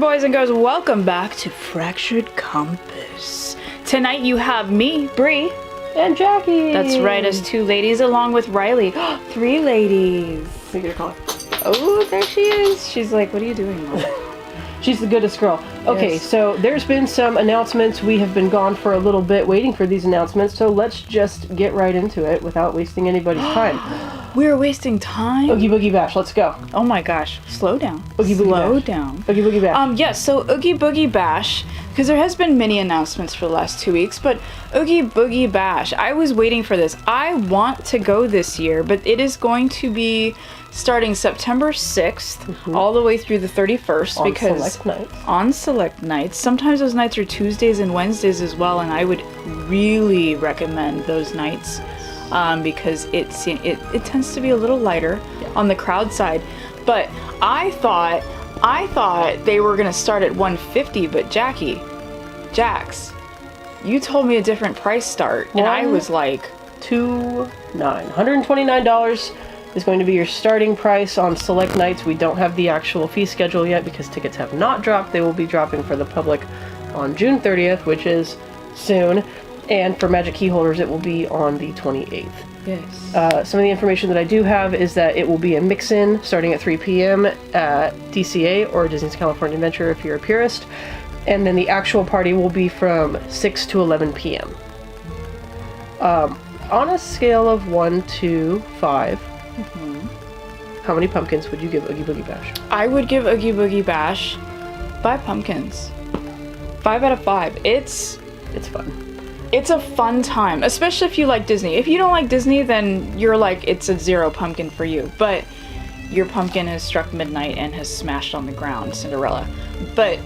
boys and girls, welcome back to Fractured Compass. Tonight you have me, Bree. And Jackie. That's right, as two ladies along with Riley. Three ladies. Make it a call. Oh, there she is. She's like, what are you doing, Mom? She's the goodest girl. Okay, Yes. so there's been some announcements. We have been gone for a little bit waiting for these announcements, so let's just get right into it without wasting anybody's time. We're wasting time? Oogie Boogie Bash, let's go. Oh my gosh, slow down. Oogie Boogie Slow Bash. down. Oogie Boogie Bash. Yes, so Oogie Boogie Bash, because there has been many announcements for the last 2 weeks, but Oogie Boogie Bash, I was waiting for this. I want to go this year, but it is going to be starting September 6th all the way through the 31st. On because select nights. on select nights. Sometimes those nights are Tuesdays and Wednesdays as well, and I would really recommend those nights because it tends to be a little lighter on the crowd side. But I thought they were gonna start at $150, but Jax, you told me a different price start, and I was like, $129 is going to be your starting price on select nights. We don't have the actual fee schedule yet because tickets have not dropped. They will be dropping for the public on June 30th, which is soon. And for Magic Key holders, it will be on the 28th. yes. Some of the information that I do have is that it will be a mix-in starting at 3 p.m. at DCA or Disney's California Adventure if you're a purist. And then the actual party will be from 6 to 11 p.m. On a scale of 1 to 5, how many pumpkins would you give Oogie Boogie Bash? I would give Oogie Boogie Bash 5 pumpkins. 5 out of 5. It's fun. It's a fun time, especially if you like Disney. If you don't like Disney, then you're like, it's a 0 pumpkin for you. But your pumpkin has struck midnight and has smashed on the ground, Cinderella. But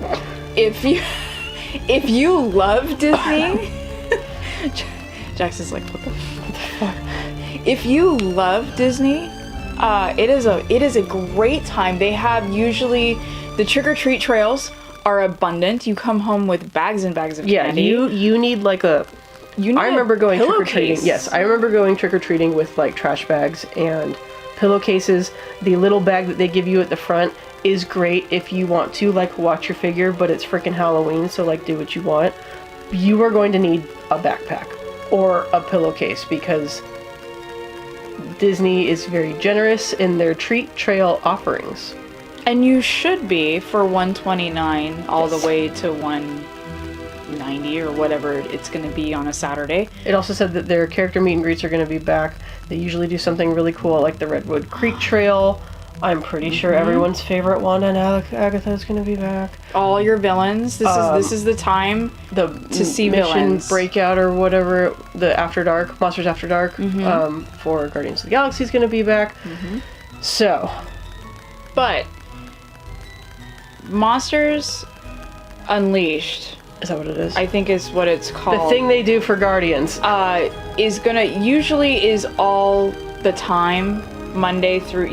if you love Disney, Jackson's like, what the fuck? If you love Disney, it is a great time. They have usually the trick-or-treat trails are abundant. You come home with bags and bags of candy. You need like a... I remember going trick-or-treating. pillowcase. Yes, I remember going trick-or-treating with like trash bags and pillowcases. The little bag that they give you at the front is great if you want to like watch your figure, but it's freaking Halloween, so like do what you want. You are going to need a backpack or a pillowcase because Disney is very generous in their treat trail offerings. And you should be for $129 all the way to $190 or whatever it's going to be on a Saturday. It also said that their character meet and greets are going to be back. They usually do something really cool like the Redwood Creek Trail. I'm pretty sure everyone's favorite Wanda and Agatha is going to be back. All your villains. This is the time to see Mission villains. Breakout or whatever, the After Dark, Monsters After Dark for Guardians of the Galaxy is going to be back. So, But Monsters Unleashed, is that what it is? I think is what it's called. The thing they do for Guardians. Usually is all the time, Monday through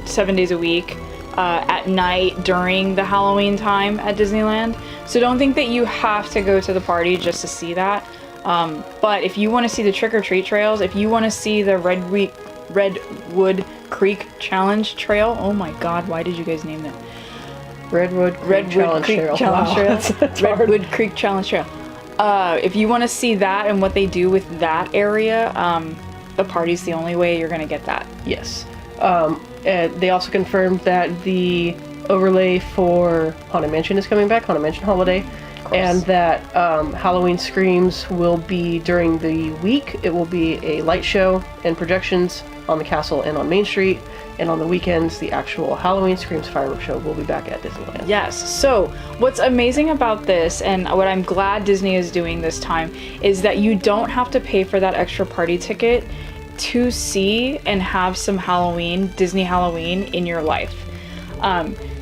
7 days a week, at night during the Halloween time at Disneyland. So don't think that you have to go to the party just to see that. But if you want to see the trick-or-treat trails, if you want to see the Redwood Creek Challenge Trail, oh my god, why did you guys name it? Redwood Creek Challenge Trail. Wow, that's hard. Redwood Creek Challenge Trail. If you want to see that and what they do with that area, the party's the only way you're going to get that. Yes. They also confirmed that the overlay for Haunted Mansion is coming back, Haunted Mansion Holiday, and that Halloween Screams will be during the week. It will be a light show and projections on the castle and on Main Street, and on the weekends, the actual Halloween Screams fireworks show will be back at Disneyland. Yes. So what's amazing about this, and what I'm glad Disney is doing this time, is that you don't have to pay for that extra party ticket to see and have some Disney Halloween in your life.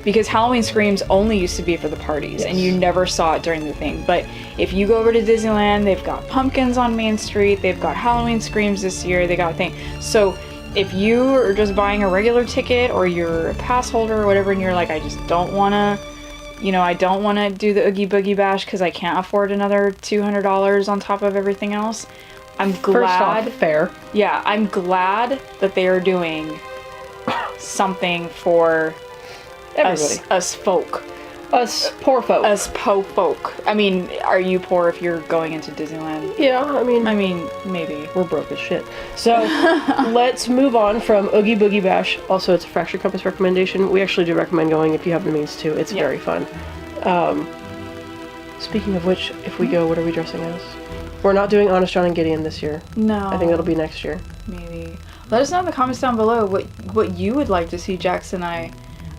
Because Halloween Screams only used to be for the parties, and you never saw it during the thing. But if you go over to Disneyland, they've got pumpkins on Main Street, they've got Halloween Screams this year, they got a thing. So if you are just buying a regular ticket or you're a pass holder or whatever, and you're like, I just don't want to, I don't want to do the Oogie Boogie Bash because I can't afford another $200 on top of everything else, I'm glad. First off, fair. Yeah, I'm glad that they are doing something for us folk. Us poor folk. Us po folk. I mean, are you poor if you're going into Disneyland? Yeah, I mean, Maybe. we're broke as shit. So, let's move on from Oogie Boogie Bash. Also, it's a Fractured Compass recommendation. We actually do recommend going if you have the means to. It's very fun. Speaking of which, if we go, what are we dressing as? We're not doing Honest John and Gideon this year. No. I think that'll be next year. Maybe. Let us know in the comments down below what you would like to see Jax and I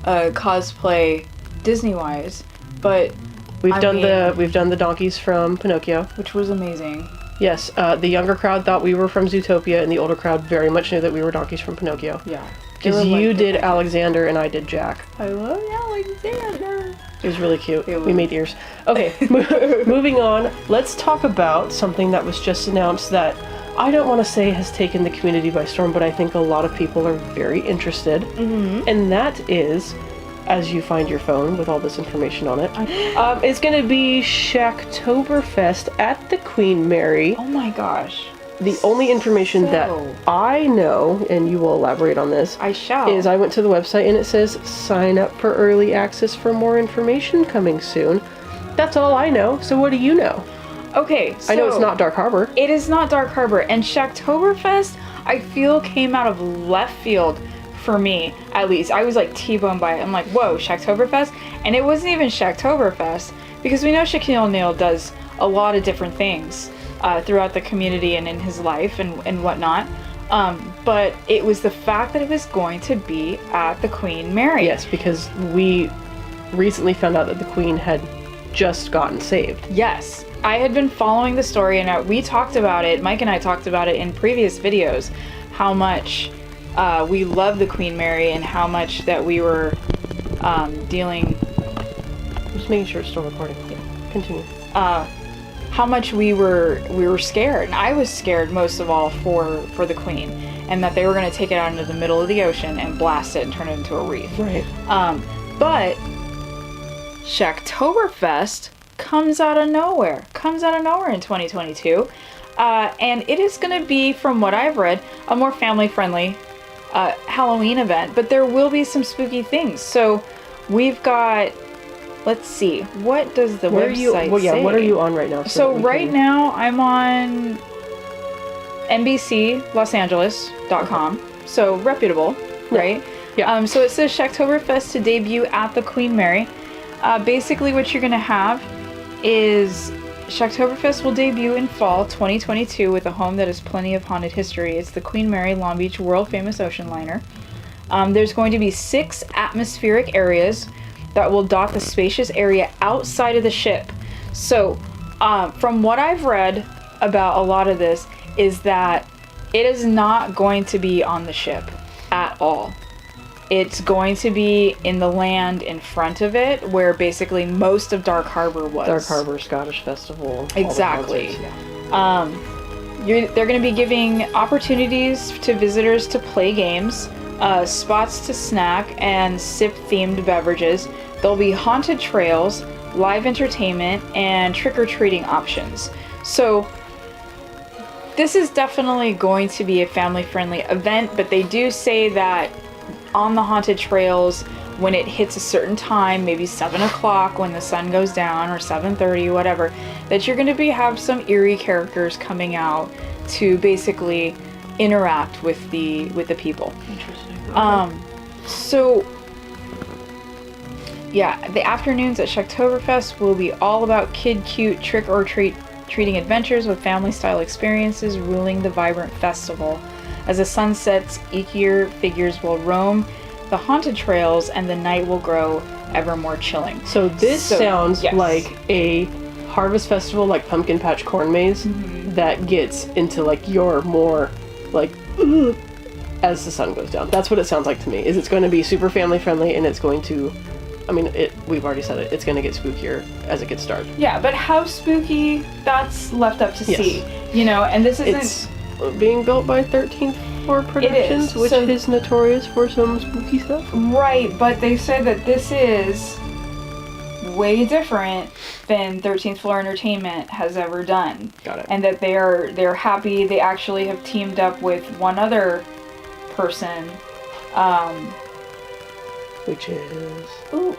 cosplay Disney-wise. But We've done the donkeys from Pinocchio, which was amazing. Yes, the younger crowd thought we were from Zootopia, and the older crowd very much knew that we were donkeys from Pinocchio. Yeah. Because you did Alexander and I did Jack. I love Alexander. It was really cute. We made ears. Okay, moving on. Let's talk about something that was just announced that I don't want to say has taken the community by storm, but I think a lot of people are very interested. Mm-hmm. And that is, as you find your phone with all this information on it, it's going to be Shacktoberfest at the Queen Mary. Oh my gosh. The only information that I know, and you will elaborate on this, I shall, is I went to the website and it says sign up for early access for more information coming soon. That's all I know. So what do you know? Okay, so I know it's not Dark Harbor. It is not Dark Harbor, and Shacktoberfest, I feel, came out of left field for me, at least. I was like T-boned by it. I'm like, whoa, Shacktoberfest? And it wasn't even Shacktoberfest, because we know Shaquille O'Neal does a lot of different things throughout the community and in his life and whatnot. But it was the fact that it was going to be at the Queen Mary. Yes, because we recently found out that the Queen had just gotten saved. Yes. I had been following the story, and we talked about it, Mike and I talked about it in previous videos, how much we love the Queen Mary and how much that we were dealing... Just making sure it's still recording. Yeah. Continue. How much we were scared, and I was scared most of all for the Queen, and that they were going to take it out into the middle of the ocean and blast it and turn it into a reef. Right. But Shacktoberfest comes out of nowhere in 2022, and it is going to be, from what I've read, a more family-friendly Halloween event, but there will be some spooky things. So we've got, let's see, what does the website say? What are you on right now? So right now I'm on NBCLosAngeles.com, so reputable, right? Yeah. So it says Shacktoberfest to debut at the Queen Mary. Basically what you're going to have is Shacktoberfest will debut in fall 2022 with a home that has plenty of haunted history. It's the Queen Mary Long Beach world famous ocean liner. There's going to be 6 atmospheric areas that will dot the spacious area outside of the ship. So from what I've read about a lot of this is that it is not going to be on the ship at all. It's going to be in the land in front of it, where basically most of Dark Harbor was. Dark Harbor Scottish Festival. Exactly. Yeah. They're going to be giving opportunities to visitors to play games, spots to snack and sip themed beverages. There'll be haunted trails, live entertainment, and trick-or-treating options. So this is definitely going to be a family-friendly event, but they do say that on the haunted trails, when it hits a certain time, maybe 7 o'clock when the sun goes down, or 7:30, whatever, that you're going to have some eerie characters coming out to basically interact with the people. Interesting. Okay. So yeah, the afternoons at Shacktoberfest will be all about kid-cute trick-or-treating adventures with family-style experiences ruling the vibrant festival. As the sun sets, eekier figures will roam the haunted trails, and the night will grow ever more chilling. So this sounds like a harvest festival, like Pumpkin Patch Corn Maze, that gets into like your more like as the sun goes down. That's what it sounds like to me. Is it's going to be super family friendly, and it's going to, I mean, we've already said it. It's going to get spookier as it gets dark. Yeah, but how spooky? That's left up to see. You know, and this isn't. It's being built by 13th Floor Productions, which is notorious for some spooky stuff. Right, but they said that this is way different than 13th Floor Entertainment has ever done. Got it. And that they're happy. They actually have teamed up with one other person which is... Ooh,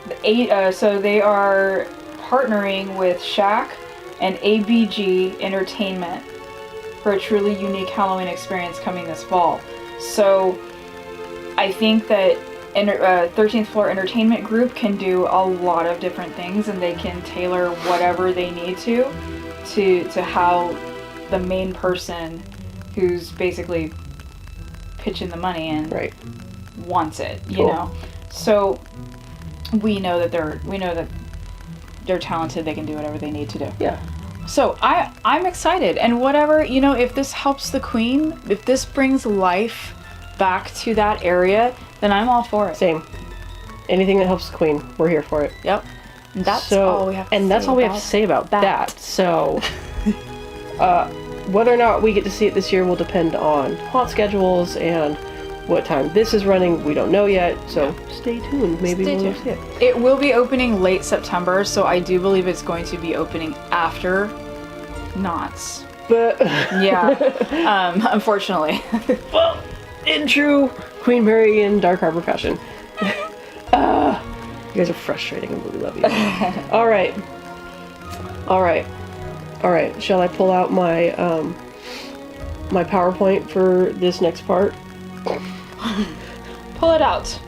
so they are partnering with Shaq and ABG Entertainment for a truly unique Halloween experience coming this fall. So I think that 13th Floor Entertainment Group can do a lot of different things, and they can tailor whatever they need to how the main person who's basically pitching the money in wants it, you know. So we know that they're talented. They can do whatever they need to do. Yeah. So I'm excited, and whatever, you know, if this helps the Queen, if this brings life back to that area, then I'm all for it. Same. Anything that helps the Queen, we're here for it. Yep. And that's all we have to say about that. So whether or not we get to see it this year will depend on haunt schedules and what time this is running. We don't know yet, so stay tuned. Maybe we'll see it. It will be opening late September, so I do believe it's going to be opening after Knott's. But yeah, unfortunately. Well, in true Queen Mary and Dark Harbor fashion. You guys are frustrating and we love you. All right. Shall I pull out my my PowerPoint for this next part? Pull it out.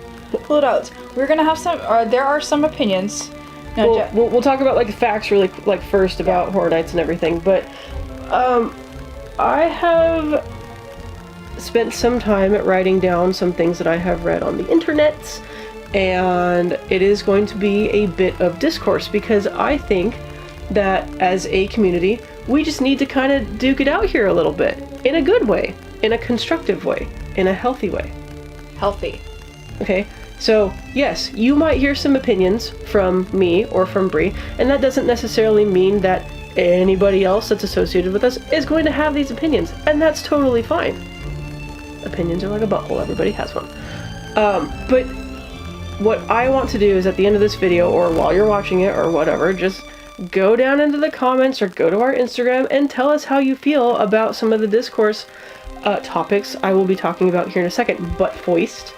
We're gonna have some. There are some opinions. No, we'll talk about like the facts really first about Horror Nights and everything. But I have spent some time at writing down some things that I have read on the internet, and it is going to be a bit of discourse because I think that as a community, we just need to kind of duke it out here a little bit in a good way, in a constructive way, in a healthy way. Healthy. Okay, so yes, you might hear some opinions from me or from Bree, and that doesn't necessarily mean that anybody else that's associated with us is going to have these opinions, and that's totally fine. Opinions are like a butthole, everybody has one. But what I want to do is at the end of this video, or while you're watching it, or whatever, just go down into the comments or go to our Instagram and tell us how you feel about some of the discourse topics I will be talking about here in a second. But Foist,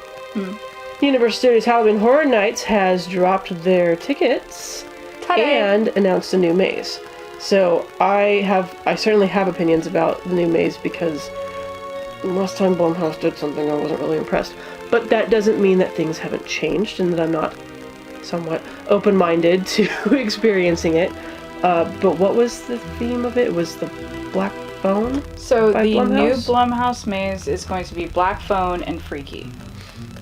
Universal Studios Halloween Horror Nights has dropped their tickets and announced a new maze. So I certainly have opinions about the new maze because last time Blumhouse did something I wasn't really impressed. But that doesn't mean that things haven't changed and that I'm not somewhat open-minded to experiencing it. But what was the theme of it? It was the Black Phone? So the Blumhouse? new Blumhouse Maze is going to be Black Phone and Freaky.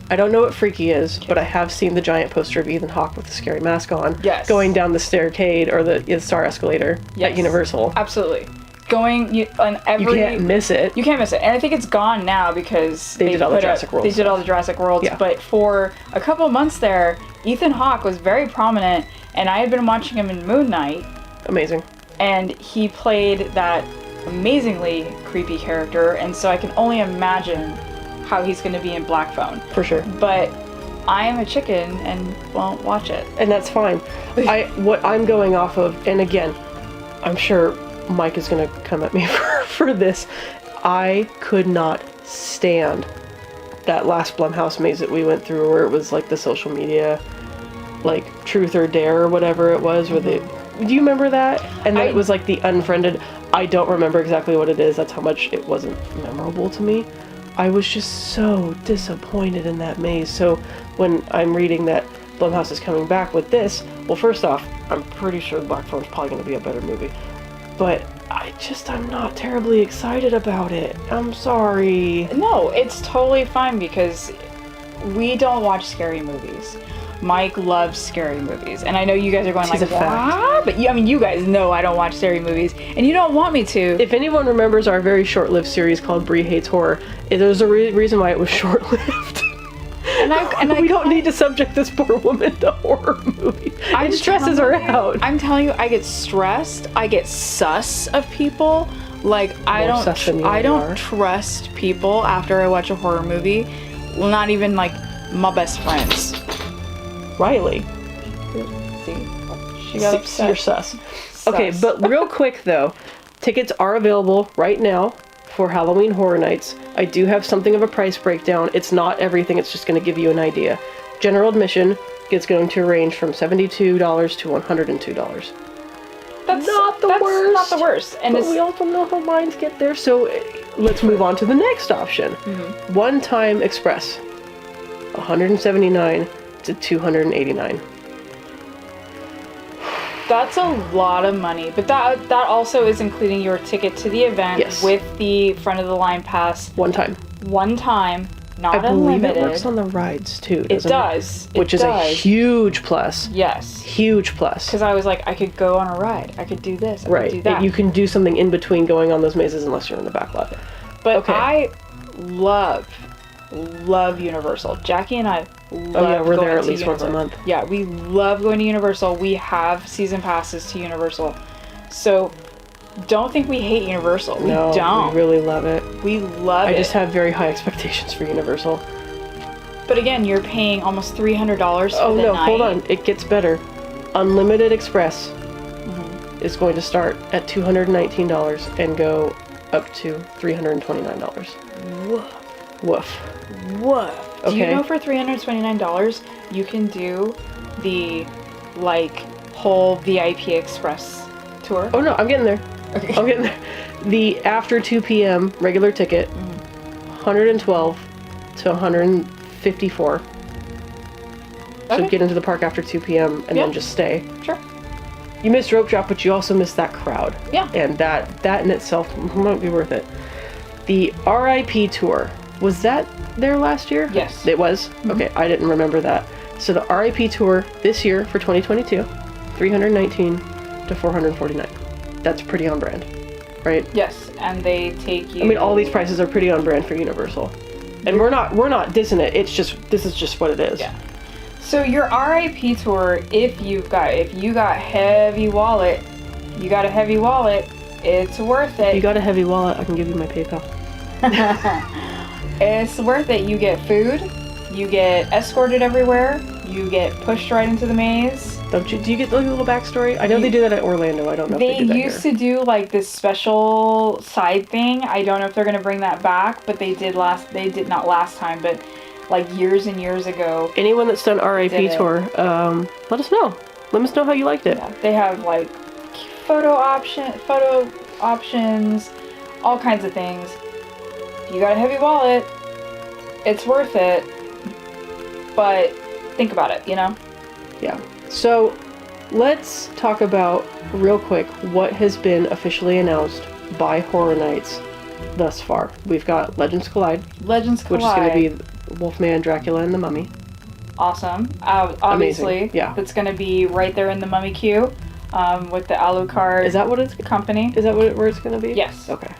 I don't know what Freaky is, but I have seen the giant poster of Ethan Hawke with the scary mask on. Yes. Going down the staircade or the star escalator at Universal. Absolutely. On every... You can't miss it. You can't miss it. And I think it's gone now because they did all the Jurassic Worlds. They did all the Jurassic Worlds. Yeah. But for a couple months there, Ethan Hawke was very prominent, and I had been watching him in Moon Knight. Amazing. And he played that amazingly creepy character, and so I can only imagine how he's going to be in Black Phone. For sure. But I am a chicken and won't watch it. And that's fine. What I'm going off of, and again, I'm sure Mike is going to come at me for this. I could not stand that last Blumhouse maze that we went through where it was like the social media, like Truth or Dare or whatever it was, where do you remember that? And then it was like the unfriended. I don't remember exactly what it is. That's how much it wasn't memorable to me. I was just so disappointed in that maze. So when I'm reading that Blumhouse is coming back with this, well, first off, I'm pretty sure Black Phone's probably going to be a better movie. But I'm not terribly excited about it. I'm sorry. No, it's totally fine because we don't watch scary movies. Mike loves scary movies. And I know you guys are going like, what? But you guys know I don't watch scary movies. And you don't want me to. If anyone remembers our very short-lived series called Bree Hates Horror, there's a reason why it was short-lived. We don't need to subject this poor woman to horror movies. It stresses her out. I'm telling you, I get stressed. I get sus of people. Like, I don't trust people after I watch a horror movie. Well, not even like my best friends. Riley. See? She got upset. You're sus. Okay, but real quick though, tickets are available right now for Halloween Horror Nights. I do have something of a price breakdown. It's not everything, it's just going to give you an idea. General admission is going to range from $72 to $102. That's not the worst. Not the worst. And But we also know how lines get there, so let's move on to the next option. One-time express, $179 to $289. That's a lot of money, but that also is including your ticket to the event with the front of the line pass. One time, not I believe unlimited. it works on the rides too. It does. Which is a huge plus. Yes. Huge plus. Because I was like, I could go on a ride. I could do this. I could do that. You can do something in between going on those mazes unless you're in the back lot. But I love Universal. Jackie and I love we're going there at to least once a month. Yeah, we love going to Universal. We have season passes to Universal. So don't think we hate Universal. We don't. We really love it. We love it. I just have very high expectations for Universal. But again, you're paying almost $300 for the night. Hold on. It gets better. Unlimited Express is going to start at $219 and go up to $329. Woof. Do you know for $329 you can do the whole VIP Express tour? Oh no, I'm getting there. Okay. I'm getting there. The after 2 p.m. regular ticket, $112 to $154. So get into the park after 2 p.m. and then just stay. Sure. You missed rope drop, but you also missed that crowd. Yeah. And that in itself might be worth it. The RIP tour, was that there last year? Yes. It was? Okay, I didn't remember that. So the RIP tour this year for 2022, $319 to $449. That's pretty on brand, right? Yes, and they take you... I mean, all these prices are pretty on brand for Universal. And we're not dissing it, it's just, this is just what it is. Yeah. So your RIP tour, if you got heavy wallet, it's worth it. You got a heavy wallet, I can give you my PayPal. It's worth it. You get food, you get escorted everywhere, you get pushed right into the maze. Do you get the little backstory? I know they do that at Orlando. I don't know if they do that used to do this special side thing. I don't know if they're gonna bring that back, but they did not last time, but years and years ago. Anyone that's done RIP tour, let us know. Let us know how you liked it. Yeah, they have photo options, all kinds of things. If you got a heavy wallet, it's worth it. But think about it, Yeah. So let's talk about real quick what has been officially announced by Horror Nights thus far. We've got Legends Collide. Which is going to be Wolfman, Dracula, and the Mummy. Awesome. Obviously. Amazing. Yeah. That's going to be right there in the Mummy queue with the Alucard. Is that what it's company? Is that where it's going to be? Yes. Okay.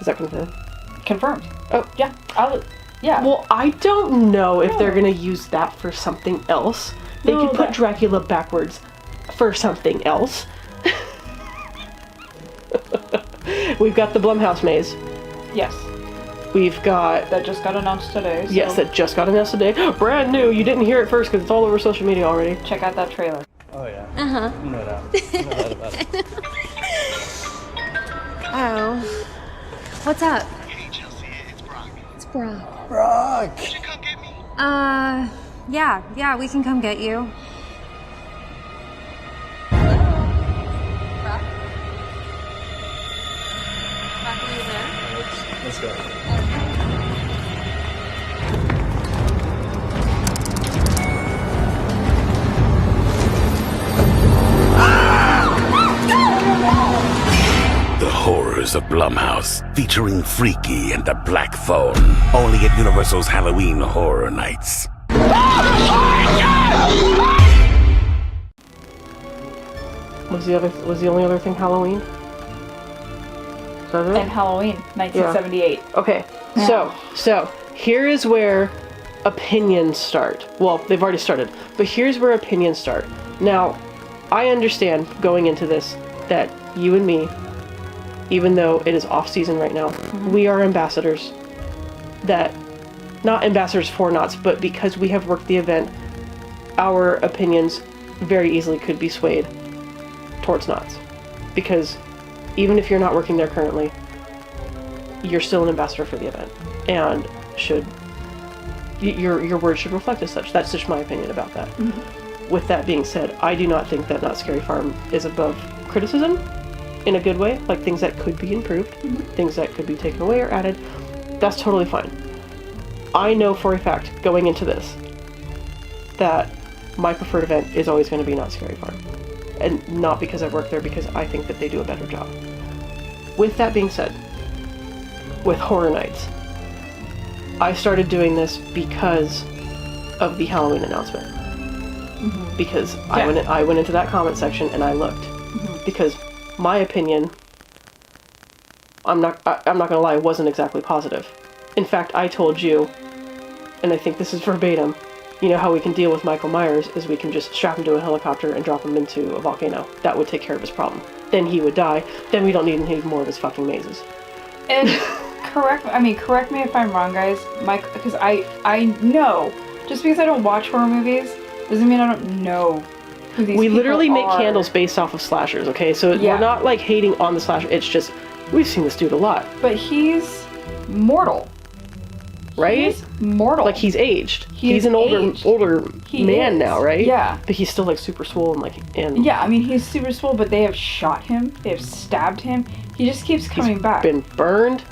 Is that confirmed? Confirmed. Oh. Yeah. Yeah. Well, I don't know if they're going to use that for something else. They could put Dracula backwards for something else. We've got the Blumhouse Maze. Yes. We've got... That just got announced today. So yes, that just got announced today. Brand new. You didn't hear it first because it's all over social media already. Check out that trailer. Oh, yeah. Uh-huh. You know that. You know that about it. Oh. What's up? Hey, Chelsea, it's Brock. It's Brock. Brock! Could you come get me? Yeah, we can come get you. Brock? Brock, are you there? Let's go. The Horrors of Blumhouse, featuring Freaky and the Black Phone. Only at Universal's Halloween Horror Nights. Was the only other thing Halloween? Is that it? And Halloween, 1978. Okay, Yeah. so here is where opinions start. Well, they've already started, but here's where opinions start. Now, I understand going into this that you and me, even though it is off season right now, we are ambassadors. That, not ambassadors for Knots, but because we have worked the event, our opinions very easily could be swayed towards Knots. Because even if you're not working there currently, you're still an ambassador for the event and should your words should reflect as such. That's just my opinion about that. With that being said, I do not think that Not Scary Farm is above criticism in a good way, like things that could be improved, things that could be taken away or added. That's totally fine. I know for a fact, going into this, that my preferred event is always going to be Not Scary Farm. And not because I work there, because I think that they do a better job. With that being said, with Horror Nights, I started doing this because of the Halloween announcement. Because I went into that comment section and I looked. Because my opinion, I'm not gonna lie, wasn't exactly positive. In fact, I told you, and I think this is verbatim, you know how we can deal with Michael Myers is we can just strap him to a helicopter and drop him into a volcano. That would take care of his problem. Then he would die. Then we don't need any more of his fucking mazes. And correct me if I'm wrong, guys. Because I know, just because I don't watch horror movies doesn't mean I don't know who these We people literally make are. candles based off of slashers, okay? So we're not like hating on the slasher. It's just we've seen this dude a lot, But he's mortal. right? He's mortal. Like he's aged. He He's is an aged. older He man is. now, right? Yeah. But he's still like super swollen, and Yeah, I mean, he's super swole, but they have shot him. They have stabbed him. He just keeps coming back. been burned.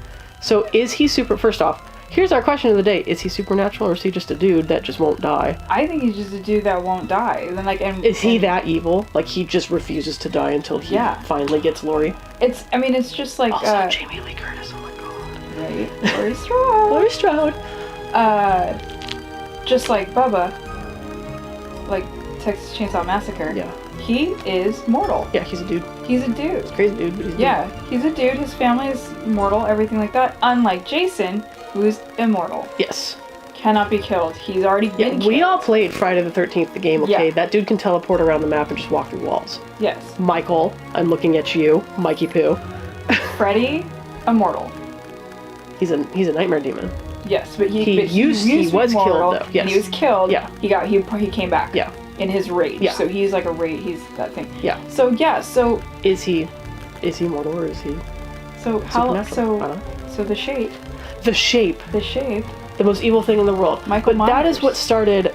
So is he first off, here's our question of the day. Is he supernatural or is he just a dude that just won't die? I think he's just a dude that won't die. And like, Is he that evil? Like he just refuses to die until he finally gets Laurie? It's just like Also, Jamie Lee Curtis, oh my god. right, Laurie Strode. Laurie Strode. Just like Bubba, like Texas Chainsaw Massacre. Yeah. He is mortal. Yeah, he's a dude. He's a dude. Crazy dude, but he's a dude. He's a dude. His family is mortal, everything like that. Unlike Jason, who's immortal. Yes. Cannot be killed. He's already been We killed. all played Friday the 13th, the game, okay? Yeah. That dude can teleport around the map and just walk through walls. Yes. Michael, I'm looking at you, Mikey Poo. Freddy, immortal. He's a nightmare demon. Yes, but he was to be killed, mortal, though, yes. And he was killed. Yeah. He came back. Yeah. In his rage. Yeah. So he's like a rage. He's that thing. Yeah. So so Is he mortal or is he how supernatural? I don't know. so the shape, The shape. The most evil thing in the world. Michael But that Myers. is what started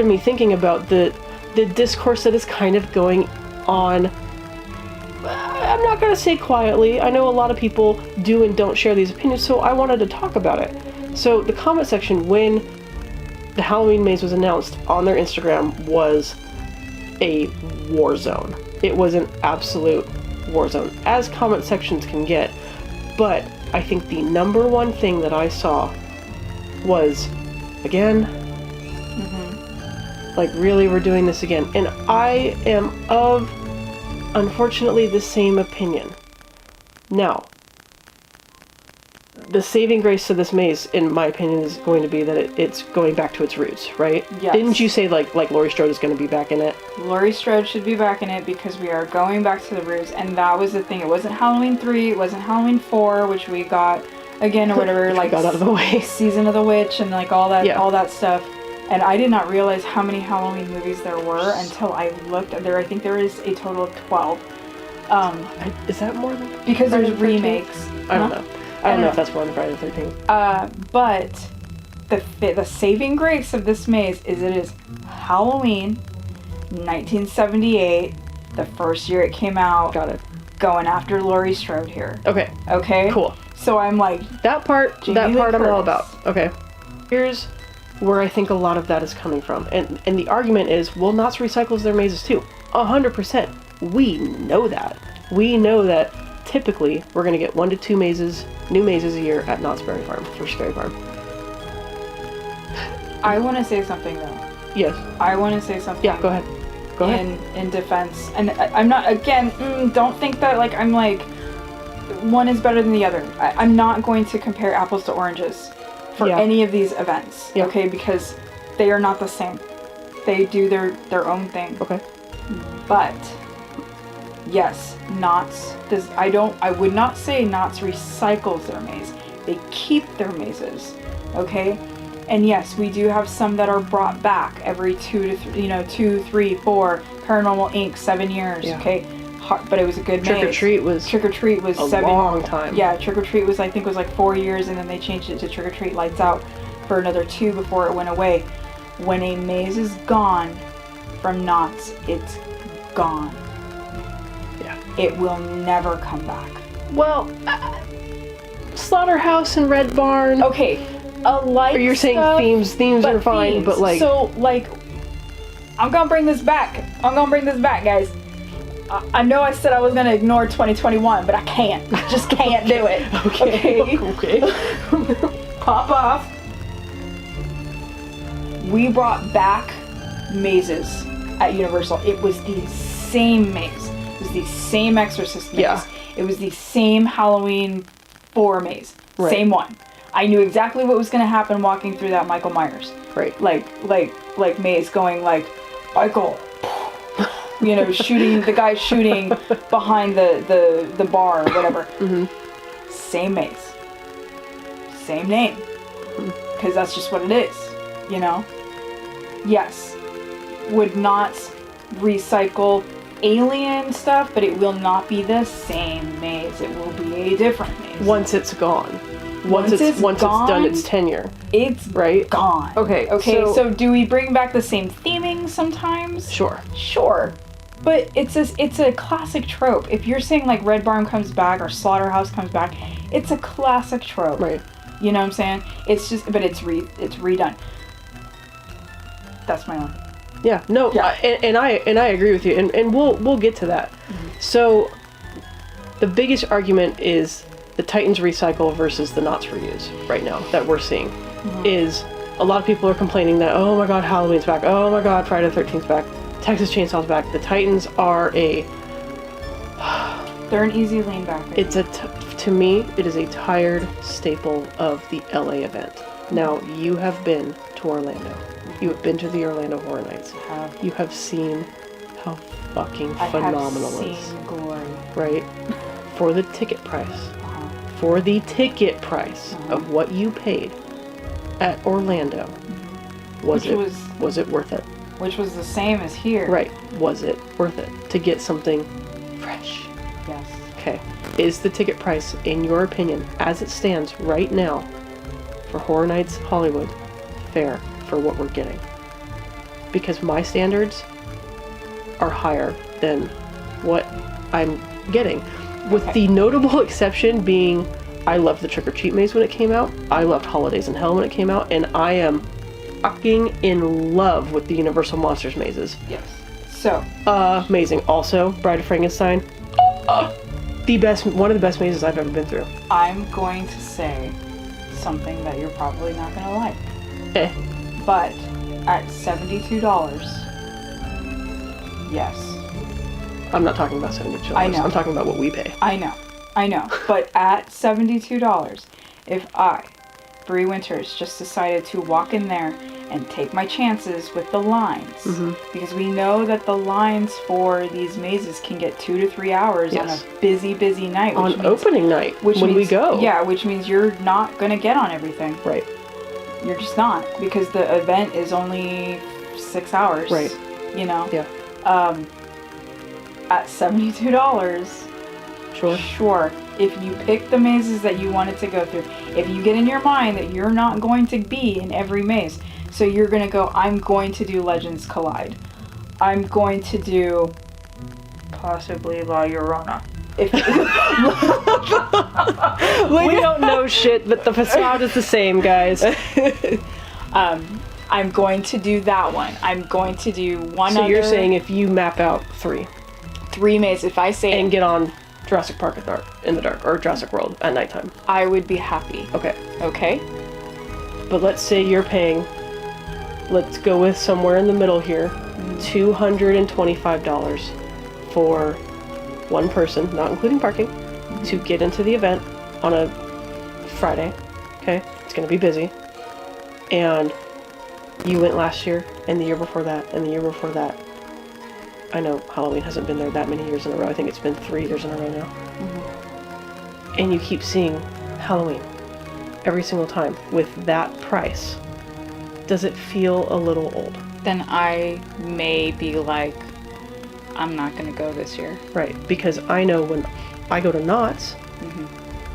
me thinking about the discourse that is kind of going on. I'm not going to say quietly. I know a lot of people do and don't share these opinions, so I wanted to talk about it. So the comment section when the Halloween Maze was announced on their Instagram was a war zone. It was an absolute war zone, as comment sections can get. But I think the number one thing that I saw was, again, like, really, we're doing this again. And I am of, unfortunately, the same opinion. Now, the saving grace to this maze, in my opinion, is going to be that it's going back to its roots, right? Yes. Didn't you say, like Laurie Strode is going to be back in it? Laurie Strode should be back in it because we are going back to the roots, and that was the thing. It wasn't Halloween 3, it wasn't Halloween 4, which we got again or whatever, like got out of the way. Season of the Witch and like all that, Yeah. all that stuff. And I did not realize how many Halloween movies there were until I looked. I think there is a total of 12. Is that more than Because Friday there's the 13th? remakes. I don't Huh? know. I don't know if that's more than Friday the 13th. But the saving grace of this maze is it is Halloween, 1978, the first year it came out. Got it. Going after Laurie Strode here. Okay. Okay? Cool. So I'm like, That part Jamie Lee I'm all Curtis. about. Okay. Here's where I think a lot of that is coming from. And the argument is, well, Knott's recycles their mazes too. 100%. We know that. We know that typically we're going to get 1 to 2 new mazes a year at Knott's Scary Farm, for Scary Farm. I want to say something though. Yes. I want to say something. Yeah, go ahead. Go ahead. In defense. And I'm not, again, don't think that like I'm like, one is better than the other. I'm not going to compare apples to oranges for Yeah. any of these events. Yeah. Okay? Because they are not the same. They do their own thing. Okay. But yes, Knott's does. I would not say Knott's recycles their maze. They keep their mazes, okay? And yes, we do have some that are brought back every 2, 3, 4. Paranormal Inc. 7 years, Yeah. okay? But it was a good Trick or maze. Treat was Trick or Treat was a 7. long time. Yeah, Trick or Treat was I think like 4 years, and then they changed it to Trick or Treat Lights Out. for another 2 before it went away. When a maze is gone from Knott's, it's gone. Yeah. It will never come back. Well, Slaughterhouse and Red Barn. Okay, alike Or you're saying stuff, themes are fine, themes. but like... So, like, I'm gonna bring this back. Guys. I know I said I was gonna ignore 2021, but I can't. I just can't do it. Okay. Pop off. We brought back mazes at Universal. It was the same maze. It was the same Exorcist maze. Yeah. It was the same Halloween 4 maze. Right. Same one. I knew exactly what was gonna happen walking through that Michael Myers. Right. Like maze going like, Michael. You know, the guy shooting behind the bar or whatever. Mm-hmm. Same maze. Same name. Because that's just what it is, you know? Yes. Would not recycle alien stuff, but it will not be the same maze. It will be a different maze. Once it's gone. Once it's done its tenure. It's right? Gone. Okay. So do we bring back the same theming sometimes? Sure. But it's a classic trope. If you're saying like Red Barn comes back or Slaughterhouse comes back, it's a classic trope. Right. You know what I'm saying? It's just, but it's redone. That's my own. Yeah. No. Yeah. And I agree with you. And we'll get to that. Mm-hmm. So the biggest argument is the Titans recycle versus the Knott's reuse right now that we're seeing. Mm-hmm. Is a lot of people are complaining that, oh my god, Halloween's back. Oh my god, Friday the 13th's back. Texas Chainsaw's back. The Titans are they're an easy lean back. It's to me, it is a tired staple of the LA event. Now, you have been to Orlando. You have been to the Orlando Horror Nights. You have seen how fucking phenomenal it is. I have seen glory. Right? For the ticket price. For the ticket price of what you paid at Orlando. Was it worth it? Which was the same as here. Right. Was it worth it to get something fresh? Yes. Okay. Is the ticket price, in your opinion, as it stands right now, for Horror Nights Hollywood, fair for what we're getting? Because my standards are higher than what I'm getting. With the notable exception being, I loved the Trick or Treat Maze when it came out. I loved Holidays in Hell when it came out. And I am fucking in love with the Universal Monsters mazes. Yes. So. Amazing. Also, Bride of Frankenstein. One of the best mazes I've ever been through. I'm going to say something that you're probably not going to like. But at $72, yes. I'm not talking about $72. I know. I'm talking about what we pay. I know. But at $72, if I, Bree Winters, just decided to walk in there and take my chances with the lines, because we know that the lines for these mazes can get 2 to 3 hours on a busy night. On opening night, when we go. Yeah, which means you're not going to get on everything. Right. You're just not, because the event is only 6 hours. Right. You know? Yeah. At $72, Sure. If you pick the mazes that you wanted to go through, if you get in your mind that you're not going to be in every maze, so you're going to go, I'm going to do Legends Collide. I'm going to do possibly La Llorona. We don't know shit, but the facade is the same, guys. I'm going to do that one. I'm going to do one So other. you're saying if you map out 3 mazes, if I say... And get on Jurassic Park in the dark, or Jurassic World at nighttime. I would be happy. Okay. But let's say you're paying, let's go with somewhere in the middle here, $225 for one person, not including parking, to get into the event on a Friday. Okay? It's going to be busy. And you went last year, and the year before that, and the year before that. I know Halloween hasn't been there that many years in a row. I think it's been 3 years in a row now. And you keep seeing Halloween every single time with that price. Does it feel a little old? Then I may be like, I'm not going to go this year. Right, because I know when I go to Knott's,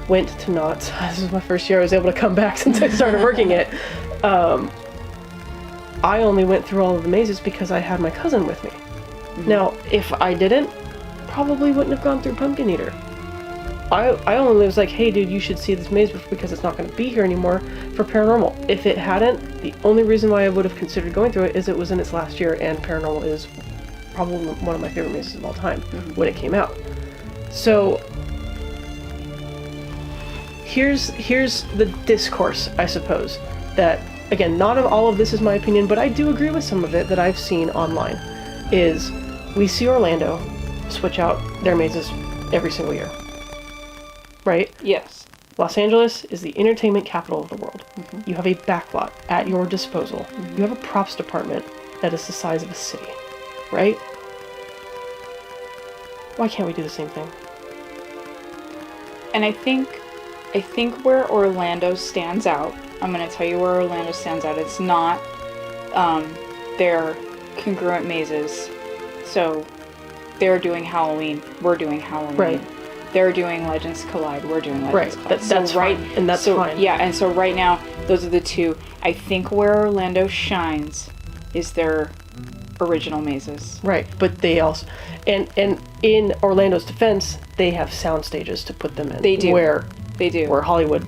went to Knott's. This is my first year I was able to come back since I started working it. I only went through all of the mazes because I had my cousin with me. Now, if I didn't, probably wouldn't have gone through Pumpkin Eater. I only was like, hey dude, you should see this maze because it's not going to be here anymore for Paranormal. If it hadn't, the only reason why I would have considered going through it is it was in its last year, and Paranormal is probably one of my favorite mazes of all time when it came out. So here's the discourse, I suppose, that, again, not all of this is my opinion, but I do agree with some of it that I've seen online, is we see Orlando switch out their mazes every single year. Right? Yes. Los Angeles is the entertainment capital of the world. You have a backlot at your disposal. You have a props department that is the size of a city. Right? Why can't we do the same thing? And I think where Orlando stands out, I'm going to tell you where Orlando stands out. It's not their congruent mazes. So they're doing Halloween, we're doing Halloween. Right. They're doing Legends Collide, we're doing Legends Collide. That's fine, and that's fine. Yeah, and so right now, those are the two. I think where Orlando shines is their original mazes. Right, but they also... And in Orlando's defense, they have sound stages to put them in. They do. Where Hollywood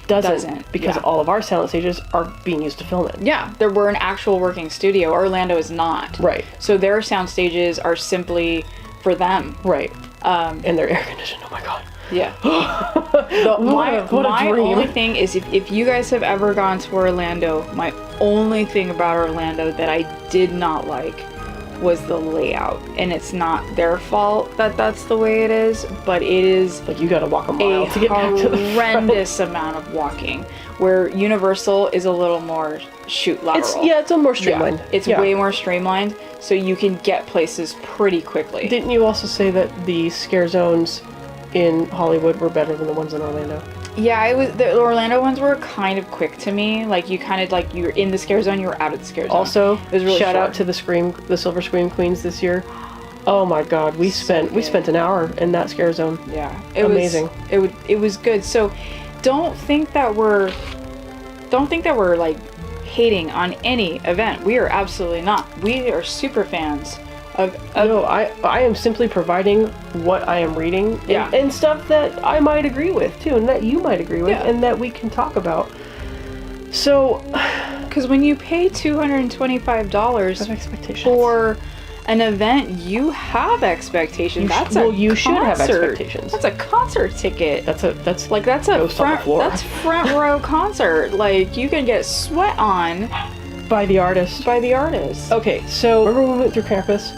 Doesn't, because yeah. all of our sound stages are being used to film it. Yeah, we're an actual working studio. Orlando is not. Right. So their sound stages are simply for them. Right. And they're air conditioned. Oh my god. Yeah. What my a dream. only thing is if you guys have ever gone to Orlando, my only thing about Orlando that I did not like was the layout. And it's not their fault that that's the way it is, but it is Like, you gotta walk a mile to get back to the front. horrendous amount of walking. Where Universal is a little more shoot lateral. It's a more streamlined. Yeah, it's way more streamlined, so you can get places pretty quickly. Didn't you also say that the scare zones in Hollywood were better than the ones in Orlando? Yeah, the Orlando ones were kind of quick to me. Like, you kind of, like, you're in the scare zone, you were out of the scare zone. Also, it was really shout short. out to the Silver Scream Queens this year. Oh my god, we spent an hour in that scare zone. Yeah, Amazing. It was good. So, don't think that we're like hating on any event. We are absolutely not. We are super fans of No, I am simply providing what I am reading and stuff that I might agree with too, and that you might agree with, and that we can talk about. So, because when you pay $225 for an event, you have expectations. You should have expectations. That's a concert ticket. That's a front row concert. Like, you can get sweat on by the artist. Okay, so remember when we went through campus?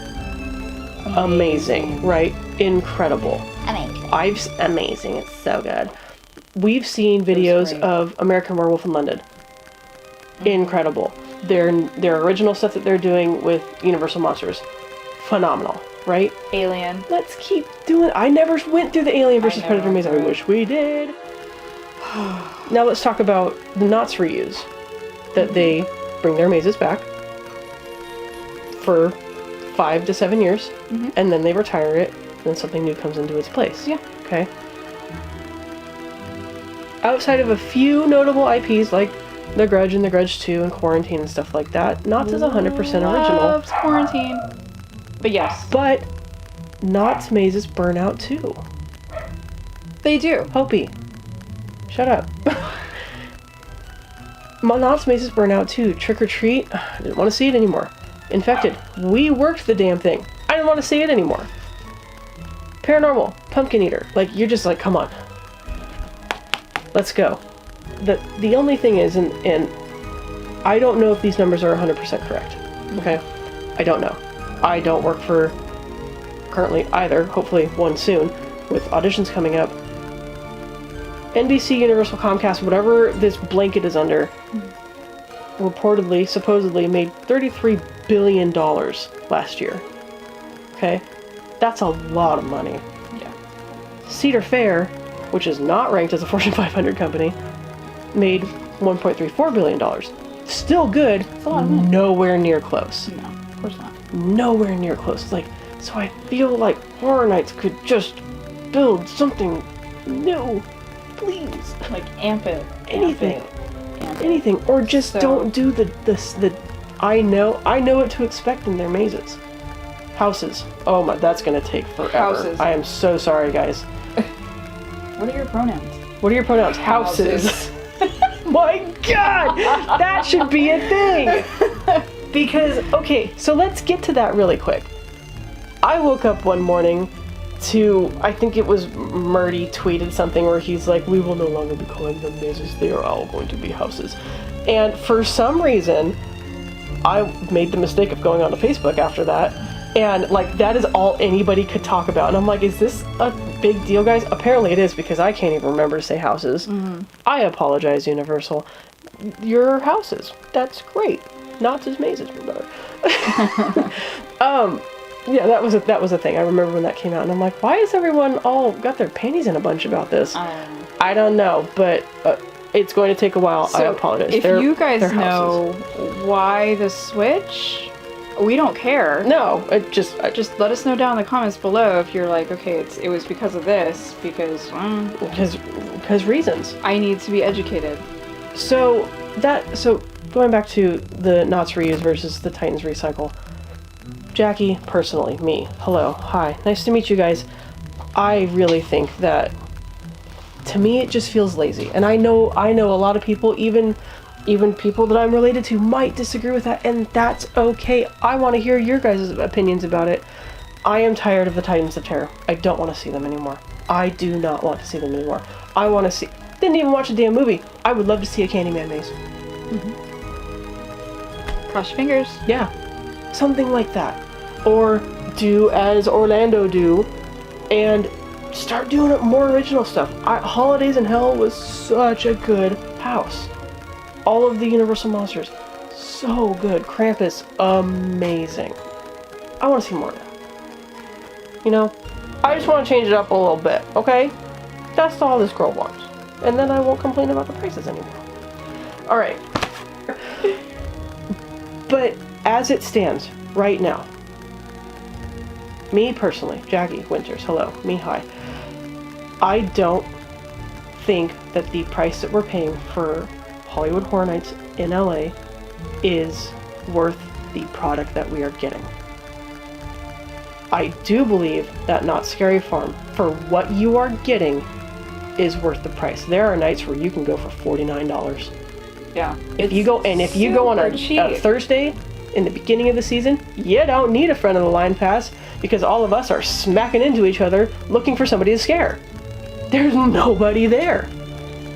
Amazing, right? Incredible. Amazing. It's so good. We've seen videos of American Werewolf in London. Incredible. Their original stuff that they're doing with Universal Monsters, phenomenal, right? Alien. Let's keep doing. I never went through the Alien versus Predator maze. I wish we did. Now let's talk about the Knott's reuse. That they bring their mazes back for 5 to 7 years, and then they retire it, and then something new comes into its place. Yeah. Okay. Outside of a few notable IPs like The Grudge and The Grudge 2 and Quarantine and stuff like that, Knott's is 100% original. Loves Quarantine. But yes. But Knott's mazes burn out too. They do. Hopi. Shut up. Knott's mazes burn out too. Trick or Treat, I didn't want to see it anymore. Infected, we worked the damn thing. I didn't want to see it anymore. Paranormal, Pumpkin Eater, like, you're just like, come on. Let's go. The only thing is, and I don't know if these numbers are 100% correct. Okay? I don't know. I don't work for currently either, hopefully one soon, with auditions coming up. NBC, Universal, Comcast, whatever this blanket is under, reportedly, supposedly, made $33 billion last year. Okay? That's a lot of money. Yeah. Cedar Fair, which is not ranked as a Fortune 500 company, made $1.34 billion. Still good, That's a lot of money. Nowhere near close. No, of course not. Nowhere near close. Like, so I feel like Horror Nights could just build something new. please. Like amp it. Anything. Amp it. Anything. Or just So- don't do the I know what to expect in their mazes. Houses. Oh my, that's gonna take forever. Houses. I am so sorry, guys. What are your pronouns? What are your pronouns? Houses. My God, that should be a thing. Because, okay, so let's get to that really quick. I woke up one morning to, I think it was Murdy tweeted something where he's like, we will no longer be calling them mazes, they are all going to be houses. And for some reason, I made the mistake of going onto Facebook after that, and like that is all anybody could talk about. And I'm like, is this a big deal, guys? Apparently it is, because I can't even remember to say houses. I apologize, Universal. Your houses. That's great. Not as mazes were better. Yeah, that was a thing. I remember when that came out, and I'm like, why is everyone all got their panties in a bunch about this? I don't know, but it's going to take a while. So I apologize. If you guys they're know houses. why the switch, we don't care. No, Just let us know down in the comments below if you're like, okay, it was because of this, because reasons. I need to be educated. So going back to the Knots reuse versus the Titans recycle. Jackie, personally, me, hello, hi, nice to meet you guys. I really think that, to me, it just feels lazy. And I know a lot of people, even people that I'm related to, might disagree with that, and that's okay. I want to hear your guys' opinions about it. I am tired of the Titans of Terror. I don't want to see them anymore. I do not want to see them anymore. I want to see... Didn't even watch the damn movie. I would love to see a Candyman maze. Cross your fingers. Yeah. Something like that. Or do as Orlando do and start doing more original stuff. Holidays in Hell was such a good house. All of the Universal monsters, so good. Krampus, amazing. I want to see more of that. You know? I just want to change it up a little bit, okay? That's all this girl wants. And then I won't complain about the prices anymore. Alright. But as it stands right now, me personally, Jackie Winters, hello, me, hi. I don't think that the price that we're paying for Hollywood Horror Nights in LA is worth the product that we are getting. I do believe that Not Scary Farm, for what you are getting, is worth the price. There are nights where you can go for $49. Yeah. If you go on a Thursday in the beginning of the season, you don't need a front of the line pass, because all of us are smacking into each other looking for somebody to scare. There's nobody there.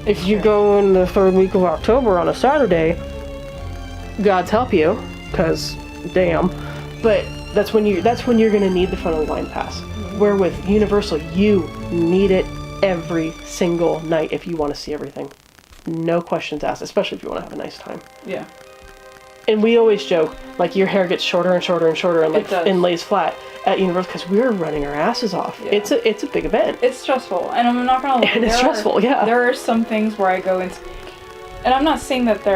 If you go in the third week of October on a Saturday, God's help you, because damn. But that's when you're gonna need the front of the line pass. Where with Universal, you need it every single night if you want to see everything. No questions asked, especially if you want to have a nice time. Yeah. And we always joke, like, your hair gets shorter and shorter and shorter and lays flat at Universal, because we're running our asses off. Yeah. It's a big event. It's stressful, and I'm not gonna lie. And it's stressful, yeah. There are some things where I go into, and I'm not saying that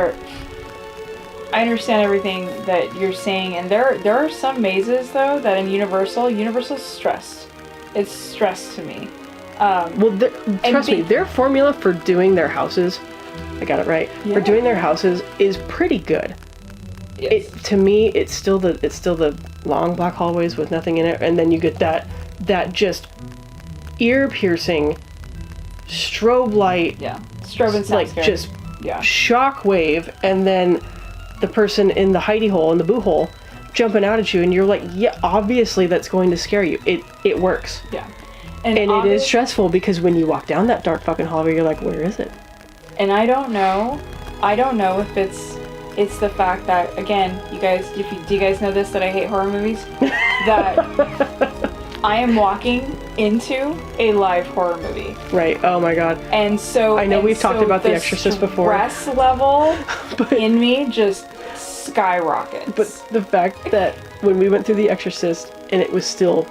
I understand everything that you're saying, and there are some mazes though that in Universal's stressed. It's stressed to me. Trust me, their formula for doing their houses, I got it right. Yeah. For doing their houses is pretty good. Yes. To me, it's still the long black hallways with nothing in it, and then you get that just ear-piercing strobe light, strobe and like scary. just Yeah. shockwave, and then the person in the hidey hole, in the boo hole, jumping out at you, and you're like, yeah, obviously that's going to scare you. It works. Yeah. And it is stressful, because when you walk down that dark fucking hallway, you're like, where is it? And I don't know if it's the fact that, again, do you guys know this, that I hate horror movies? That I am walking into a live horror movie. Right. Oh my god. And so I know we've talked about The Exorcist before. Stress level in me just skyrockets. But the fact that when we went through The Exorcist and it was still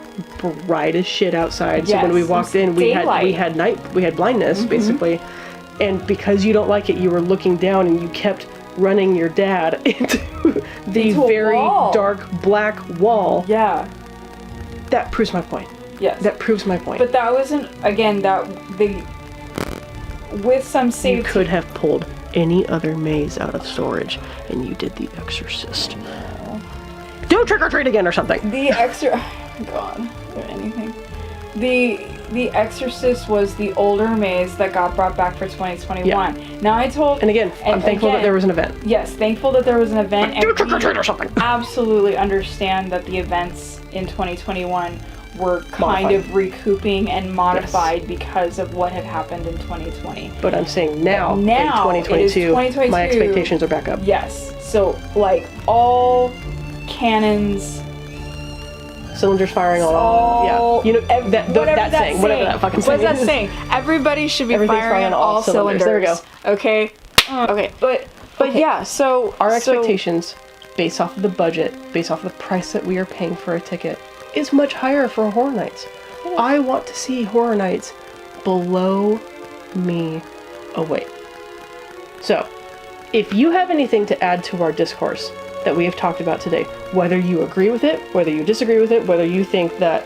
bright as shit outside, so when we walked in, we had blindness basically, and because you don't like it, you were looking down and you kept running your dad into the very dark black wall. Yeah. That proves my point. Yes. That proves my point. But that wasn't, again, with some safety. You could have pulled any other maze out of storage, and you did The Exorcist. Do trick or treat again or something. God, or anything. The Exorcist was the older maze that got brought back for 2021. Yeah. Now And again, I'm thankful that there was an event. Yes, thankful that there was an event. Do trick or treat or something. Absolutely understand that the events in 2021 were kind of recouping and modified because of what had happened in 2020. But I'm saying now in it is 2022, my expectations are back up. Yes. So, like, all cannons, cylinders firing all, yeah. You know, that saying, whatever that fucking saying is. What's that saying? Everybody should be Everything's firing on all cylinders. There we go. Okay. Okay. But Okay. yeah, so our expectations, based off of the budget, based off of the price that we are paying for a ticket, is much higher for Horror Nights. I want to see Horror Nights blow me away. So, if you have anything to add to our discourse that we have talked about today, whether you agree with it, whether you disagree with it, whether you think that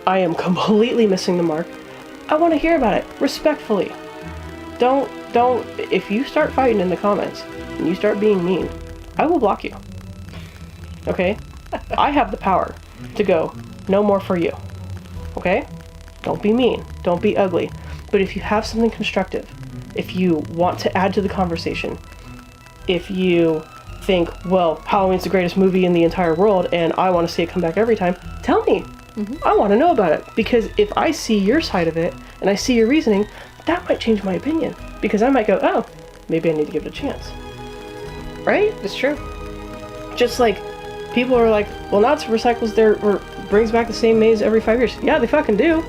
I am completely missing the mark, I want to hear about it respectfully. Don't, if you start fighting in the comments and you start being mean, I will block you. Okay? I have the power to go, no more for you. Okay? Don't be mean. Don't be ugly. But if you have something constructive, if you want to add to the conversation, if you think, well, Halloween's the greatest movie in the entire world and I want to see it come back every time, tell me. I want to know about it. Because if I see your side of it and I see your reasoning, that might change my opinion. Because I might go, oh, maybe I need to give it a chance. Right? it's true. Just like people are like, well, Knott's recycles or brings back the same maze every 5 years. Yeah, they fucking do.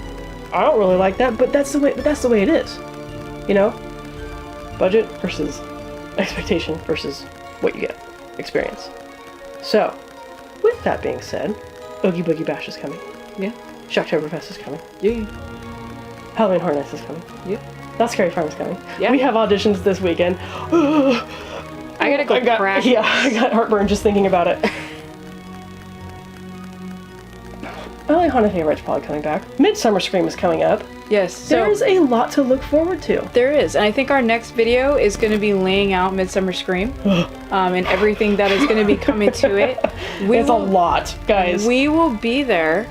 I don't really like that, but that's the way it is. You know? Budget versus expectation versus what you get. Experience. So, with that being said, Oogie Boogie Bash is coming. Yeah. Shacktoberfest is coming. Yeah. Halloween Horror Nights is coming. Yeah. Not Scary Farm is coming. Yeah. We have auditions this weekend. I gotta go crash. Yeah, I got heartburn just thinking about it. LA Haunted Favorites probably coming back. Midsummer Scream is coming up. Yes. So There's a lot to look forward to. there is, and I think our next video is going to be laying out Midsummer Scream, and everything that is going to be coming to it. It's a lot, guys. We will be there,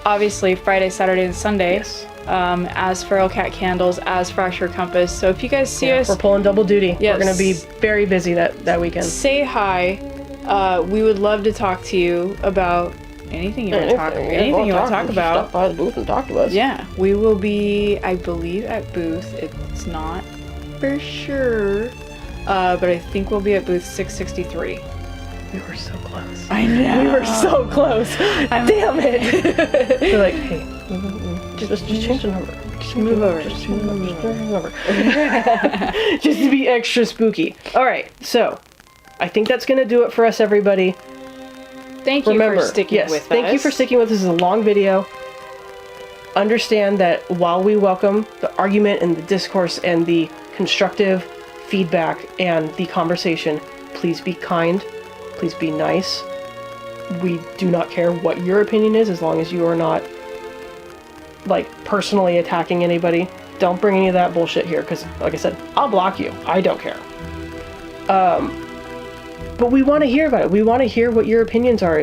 obviously Friday, Saturday, and Sunday. Yes. As Feral Cat Candles, as Fracture Compass. So if you guys see us, We're pulling double duty. Yes. We're going to be very busy that weekend. say hi. We would love to talk to you about anything you want to talk. Anything you want to talk about. Stop by the booth and talk to us. Yeah, we will be, I believe, at booth. It's not for sure, but I think we'll be at booth 663. We were so close. I know. We were so close. Damn it. They're like, hey, just change the number. Just move over. Just move over. Just to be extra spooky. All right, so I think that's going to do it for us, everybody. Thank you for sticking with us. Thank you for sticking with us. This is a long video. Understand that while we welcome the argument and the discourse and the constructive feedback and the conversation, please be kind. Please be nice. We do not care what your opinion is as long as you are not, like, personally attacking anybody. Don't bring any of that bullshit here because, like I said, I'll block you. I don't care. But we want to hear about it. We want to hear what your opinions are,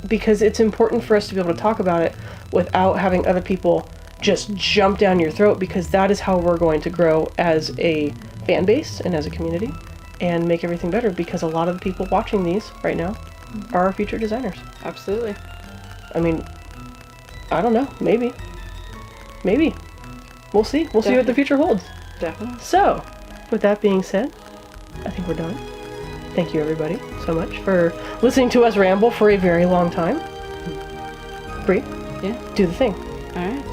because it's important for us to be able to talk about it without having other people just jump down your throat, because that is how we're going to grow as a fan base and as a community and make everything better, because a lot of the people watching these right now are our future designers. Absolutely. I mean, I don't know. Maybe. We'll see. We'll see what the future holds. Definitely. So, with that being said, I think we're done. Thank you, everybody, so much for listening to us ramble for a very long time. Bree? Yeah? Do the thing. Alright.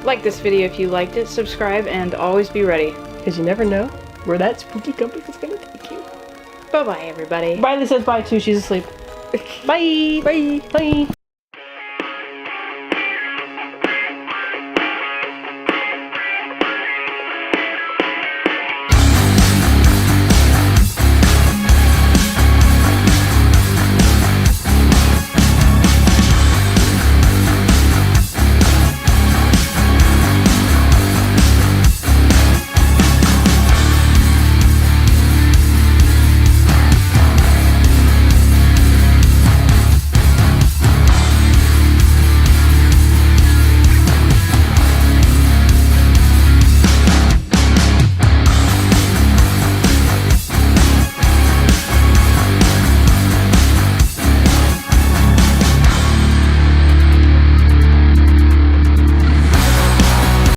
Like this video if you liked it, subscribe, and always be ready. Because you never know where that spooky compass is going to take you. Bye-bye, everybody. Riley says bye, too. She's asleep. Bye! Bye! Bye!